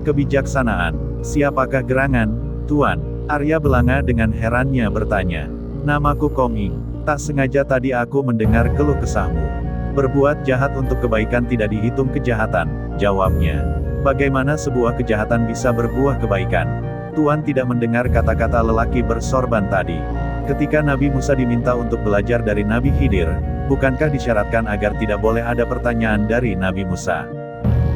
Kebijaksanaan. Siapakah gerangan, Tuan? Arya Belanga dengan herannya bertanya. Namaku Koming. Tak sengaja tadi aku mendengar keluh kesahmu. Berbuat jahat untuk kebaikan tidak dihitung kejahatan, jawabnya. Bagaimana sebuah kejahatan bisa berbuah kebaikan? Tuan tidak mendengar kata-kata lelaki bersorban tadi. Ketika Nabi Musa diminta untuk belajar dari Nabi Khidir, bukankah disyaratkan agar tidak boleh ada pertanyaan dari Nabi Musa?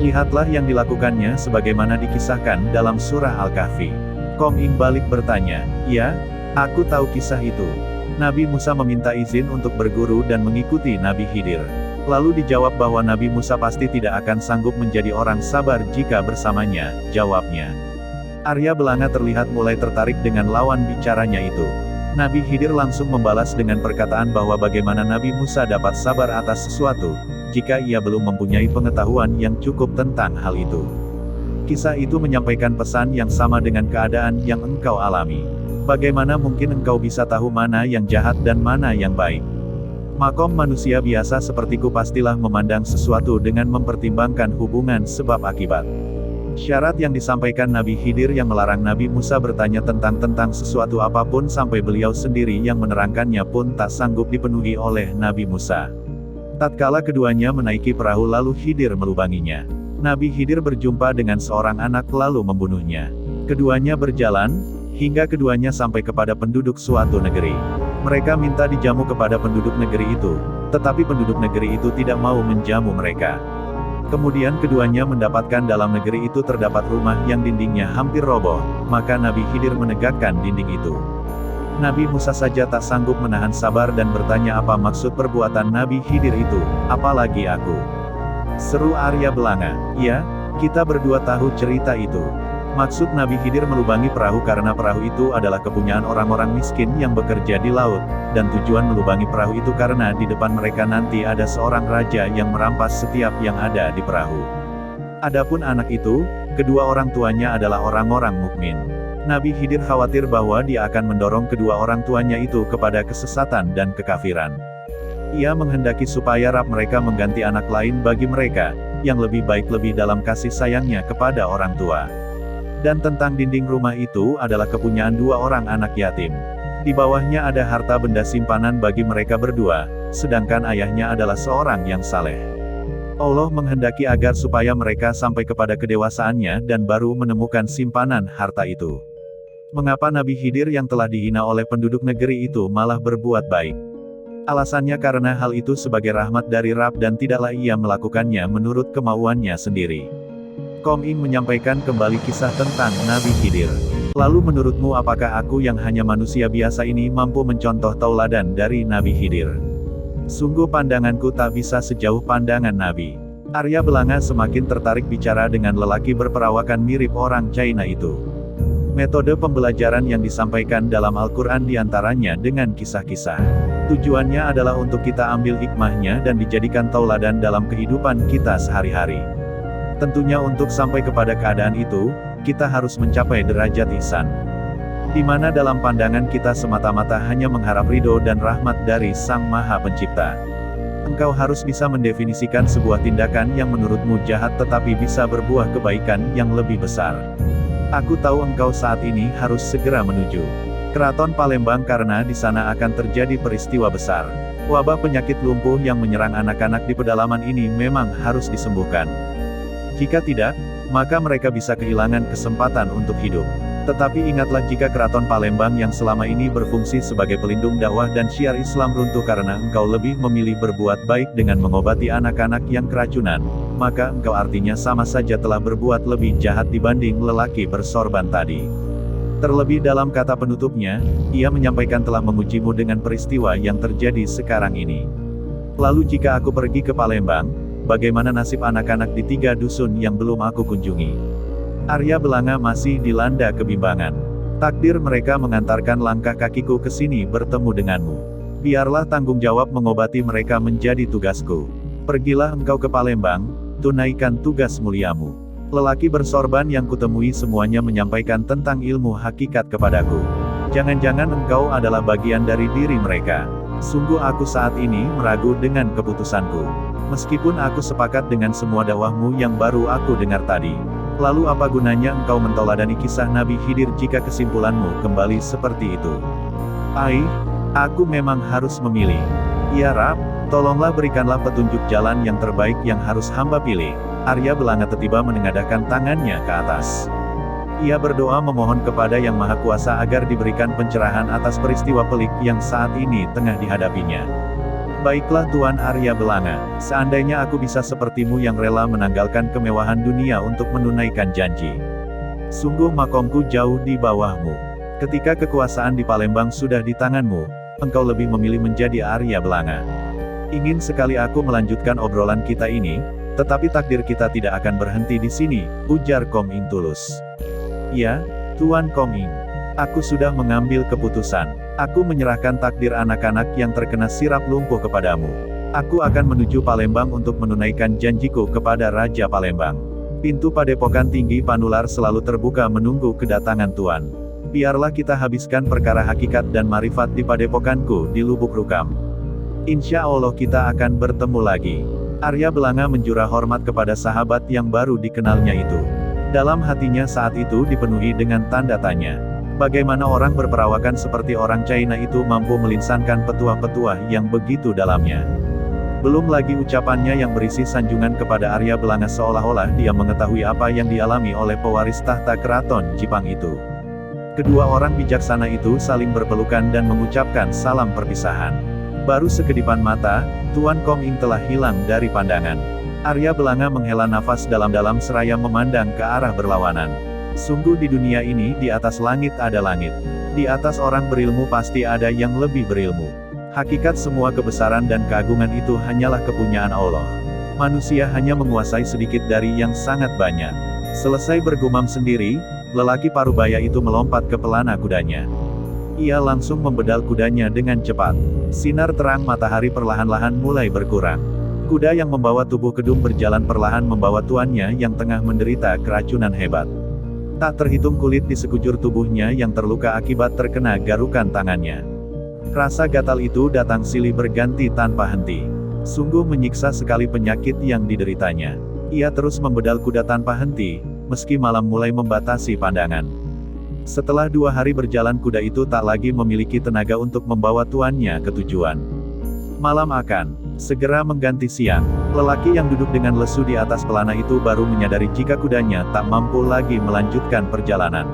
Lihatlah yang dilakukannya sebagaimana dikisahkan dalam surah Al-Kahfi. Koming balik bertanya, ya, aku tahu kisah itu. Nabi Musa meminta izin untuk berguru dan mengikuti Nabi Khidir. Lalu dijawab bahwa Nabi Musa pasti tidak akan sanggup menjadi orang sabar jika bersamanya, jawabnya. Arya Belanga terlihat mulai tertarik dengan lawan bicaranya itu. Nabi Khidir langsung membalas dengan perkataan bahwa bagaimana Nabi Musa dapat sabar atas sesuatu, jika ia belum mempunyai pengetahuan yang cukup tentang hal itu. Kisah itu menyampaikan pesan yang sama dengan keadaan yang engkau alami. Bagaimana mungkin engkau bisa tahu mana yang jahat dan mana yang baik? Makom manusia biasa sepertiku pastilah memandang sesuatu dengan mempertimbangkan hubungan sebab akibat. Syarat yang disampaikan Nabi Khidir yang melarang Nabi Musa bertanya tentang sesuatu apapun sampai beliau sendiri yang menerangkannya pun tak sanggup dipenuhi oleh Nabi Musa. Tatkala keduanya menaiki perahu lalu Khidir melubanginya. Nabi Khidir berjumpa dengan seorang anak lalu membunuhnya. Keduanya berjalan, hingga keduanya sampai kepada penduduk suatu negeri. Mereka minta dijamu kepada penduduk negeri itu, tetapi penduduk negeri itu tidak mau menjamu mereka. Kemudian keduanya mendapatkan dalam negeri itu terdapat rumah yang dindingnya hampir roboh, maka Nabi Khidir menegakkan dinding itu. Nabi Musa saja tak sanggup menahan sabar dan bertanya apa maksud perbuatan Nabi Khidir itu, apalagi aku. Seru Arya Belanga, ya, kita berdua tahu cerita itu. Maksud Nabi Khidir melubangi perahu karena perahu itu adalah kepunyaan orang-orang miskin yang bekerja di laut, dan tujuan melubangi perahu itu karena di depan mereka nanti ada seorang raja yang merampas setiap yang ada di perahu. Adapun anak itu, kedua orang tuanya adalah orang-orang mukmin. Nabi Khidir khawatir bahwa dia akan mendorong kedua orang tuanya itu kepada kesesatan dan kekafiran. Ia menghendaki supaya mereka mengganti anak lain bagi mereka, yang lebih baik lebih dalam kasih sayangnya kepada orang tua. Dan tentang dinding rumah itu adalah kepunyaan dua orang anak yatim. Di bawahnya ada harta benda simpanan bagi mereka berdua, sedangkan ayahnya adalah seorang yang saleh. Allah menghendaki agar supaya mereka sampai kepada kedewasaannya dan baru menemukan simpanan harta itu. Mengapa Nabi Khidir yang telah dihina oleh penduduk negeri itu malah berbuat baik? Alasannya karena hal itu sebagai rahmat dari Rabb dan tidaklah ia melakukannya menurut kemauannya sendiri. Koming menyampaikan kembali kisah tentang Nabi Khidir. Lalu menurutmu apakah aku yang hanya manusia biasa ini mampu mencontoh tauladan dari Nabi Khidir? Sungguh pandanganku tak bisa sejauh pandangan Nabi. Arya Belanga semakin tertarik bicara dengan lelaki berperawakan mirip orang China itu. Metode pembelajaran yang disampaikan dalam Al-Quran diantaranya dengan kisah-kisah. Tujuannya adalah untuk kita ambil hikmahnya dan dijadikan tauladan dalam kehidupan kita sehari-hari. Tentunya untuk sampai kepada keadaan itu, kita harus mencapai derajat ihsan. Di mana dalam pandangan kita semata-mata hanya mengharap ridho dan rahmat dari Sang Maha Pencipta. Engkau harus bisa mendefinisikan sebuah tindakan yang menurutmu jahat tetapi bisa berbuah kebaikan yang lebih besar. Aku tahu engkau saat ini harus segera menuju Keraton Palembang karena di sana akan terjadi peristiwa besar. Wabah penyakit lumpuh yang menyerang anak-anak di pedalaman ini memang harus disembuhkan. Jika tidak, maka mereka bisa kehilangan kesempatan untuk hidup. Tetapi ingatlah jika Keraton Palembang yang selama ini berfungsi sebagai pelindung dakwah dan syiar Islam runtuh karena engkau lebih memilih berbuat baik dengan mengobati anak-anak yang keracunan, maka engkau artinya sama saja telah berbuat lebih jahat dibanding lelaki bersorban tadi. Terlebih dalam kata penutupnya, ia menyampaikan telah memujimu dengan peristiwa yang terjadi sekarang ini. Lalu jika aku pergi ke Palembang, bagaimana nasib anak-anak di 3 dusun yang belum aku kunjungi? Arya Belanga masih dilanda kebimbangan. Takdir mereka mengantarkan langkah kakiku ke sini bertemu denganmu. Biarlah tanggung jawab mengobati mereka menjadi tugasku. Pergilah engkau ke Palembang, tunaikan tugas muliamu. Lelaki bersorban yang kutemui semuanya menyampaikan tentang ilmu hakikat kepadaku. Jangan-jangan engkau adalah bagian dari diri mereka. Sungguh aku saat ini meragu dengan keputusanku. Meskipun aku sepakat dengan semua dakwahmu yang baru aku dengar tadi. Lalu apa gunanya engkau mentoladani kisah Nabi Khidir jika kesimpulanmu kembali seperti itu? Aku memang harus memilih. Ya Rab, tolonglah berikanlah petunjuk jalan yang terbaik yang harus hamba pilih. Arya Belanga tiba-tiba menengadahkan tangannya ke atas. Ia berdoa memohon kepada Yang Maha Kuasa agar diberikan pencerahan atas peristiwa pelik yang saat ini tengah dihadapinya. Baiklah Tuan Arya Belanga, seandainya aku bisa sepertimu yang rela menanggalkan kemewahan dunia untuk menunaikan janji. Sungguh makomku jauh di bawahmu. Ketika kekuasaan di Palembang sudah di tanganmu, engkau lebih memilih menjadi Arya Belanga. Ingin sekali aku melanjutkan obrolan kita ini, tetapi takdir kita tidak akan berhenti di sini, ujar Kom Ing tulus. Ya, Tuan Kom Ing. Aku sudah mengambil keputusan. Aku menyerahkan takdir anak-anak yang terkena sirap lumpuh kepadamu. Aku akan menuju Palembang untuk menunaikan janjiku kepada Raja Palembang. Pintu Padepokan Tinggi Panular selalu terbuka menunggu kedatangan Tuan. Biarlah kita habiskan perkara hakikat dan marifat di padepokanku di Lubuk Rukam. Insya Allah kita akan bertemu lagi. Arya Belanga menjura hormat kepada sahabat yang baru dikenalnya itu. Dalam hatinya saat itu dipenuhi dengan tanda tanya. Bagaimana orang berperawakan seperti orang China itu mampu melinsankan petuah-petuah yang begitu dalamnya. Belum lagi ucapannya yang berisi sanjungan kepada Arya Belanga seolah-olah dia mengetahui apa yang dialami oleh pewaris tahta keraton Jipang itu. Kedua orang bijaksana itu saling berpelukan dan mengucapkan salam perpisahan. Baru sekedipan mata, Tuan Kom Ing telah hilang dari pandangan. Arya Belanga menghela nafas dalam-dalam seraya memandang ke arah berlawanan. Sungguh di dunia ini di atas langit ada langit. Di atas orang berilmu pasti ada yang lebih berilmu. Hakikat semua kebesaran dan keagungan itu hanyalah kepunyaan Allah. Manusia hanya menguasai sedikit dari yang sangat banyak. Selesai bergumam sendiri, lelaki parubaya itu melompat ke pelana kudanya. Ia langsung membedal kudanya dengan cepat. Sinar terang matahari perlahan-lahan mulai berkurang. Kuda yang membawa tubuh Kedung berjalan perlahan membawa tuannya yang tengah menderita keracunan hebat. Tak terhitung kulit di sekujur tubuhnya yang terluka akibat terkena garukan tangannya. Rasa gatal itu datang silih berganti tanpa henti. Sungguh menyiksa sekali penyakit yang dideritanya. Ia terus membedal kuda tanpa henti, meski malam mulai membatasi pandangan. Setelah 2 hari berjalan kuda itu tak lagi memiliki tenaga untuk membawa tuannya ke tujuan. Malam akan segera mengganti siang. Lelaki yang duduk dengan lesu di atas pelana itu baru menyadari jika kudanya tak mampu lagi melanjutkan perjalanan.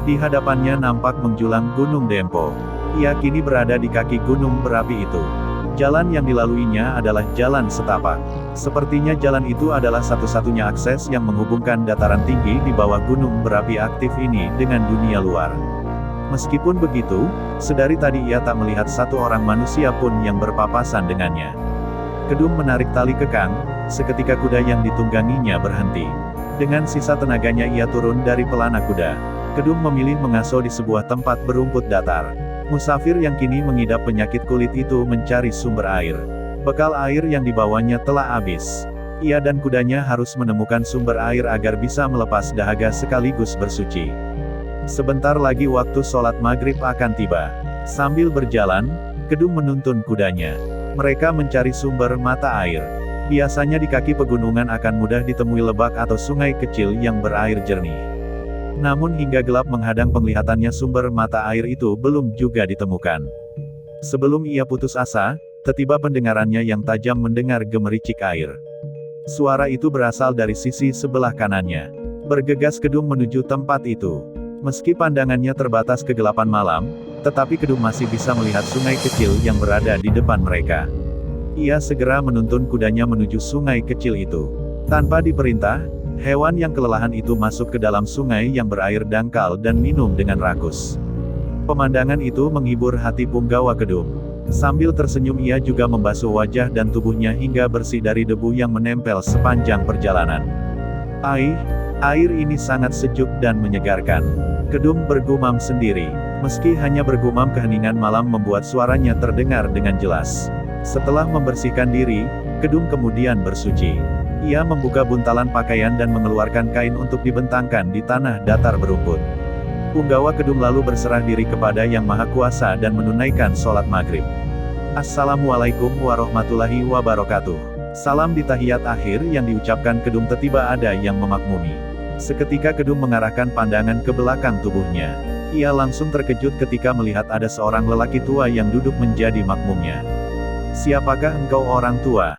Di hadapannya nampak menjulang Gunung Dempo. Ia kini berada di kaki gunung berapi itu. Jalan yang dilaluinya adalah jalan setapak. Sepertinya jalan itu adalah satu-satunya akses yang menghubungkan dataran tinggi di bawah gunung berapi aktif ini dengan dunia luar. Meskipun begitu, sedari tadi ia tak melihat satu orang manusia pun yang berpapasan dengannya. Kedung menarik tali kekang, seketika kuda yang ditungganginya berhenti. Dengan sisa tenaganya ia turun dari pelana kuda. Kedung memilih mengaso di sebuah tempat berumput datar. Musafir yang kini mengidap penyakit kulit itu mencari sumber air. Bekal air yang dibawanya telah habis. Ia dan kudanya harus menemukan sumber air agar bisa melepas dahaga sekaligus bersuci. Sebentar lagi waktu sholat maghrib akan tiba. Sambil berjalan, Kedung menuntun kudanya. Mereka mencari sumber mata air. Biasanya di kaki pegunungan akan mudah ditemui lebak atau sungai kecil yang berair jernih. Namun hingga gelap menghadang penglihatannya sumber mata air itu belum juga ditemukan. Sebelum ia putus asa, tiba-tiba pendengarannya yang tajam mendengar gemericik air. Suara itu berasal dari sisi sebelah kanannya. Bergegas Kedung menuju tempat itu. Meski pandangannya terbatas kegelapan malam, tetapi Kedung masih bisa melihat sungai kecil yang berada di depan mereka. Ia segera menuntun kudanya menuju sungai kecil itu. Tanpa diperintah, hewan yang kelelahan itu masuk ke dalam sungai yang berair dangkal dan minum dengan rakus. Pemandangan itu menghibur hati Punggawa Kedung. Sambil tersenyum ia juga membasuh wajah dan tubuhnya hingga bersih dari debu yang menempel sepanjang perjalanan. Air ini sangat sejuk dan menyegarkan. Kedung bergumam sendiri. Meski hanya bergumam, keheningan malam membuat suaranya terdengar dengan jelas. Setelah membersihkan diri, Kedung kemudian bersuci. Ia membuka buntalan pakaian dan mengeluarkan kain untuk dibentangkan di tanah datar berumput. Punggawa Kedung lalu berserah diri kepada Yang Maha Kuasa dan menunaikan sholat maghrib. Assalamualaikum warahmatullahi wabarakatuh. Salam di tahiyat akhir yang diucapkan Kedung tiba ada yang memakmumi. Seketika Kedung mengarahkan pandangan ke belakang tubuhnya. Ia langsung terkejut ketika melihat ada seorang lelaki tua yang duduk menjadi makmumnya. "Siapakah engkau orang tua?"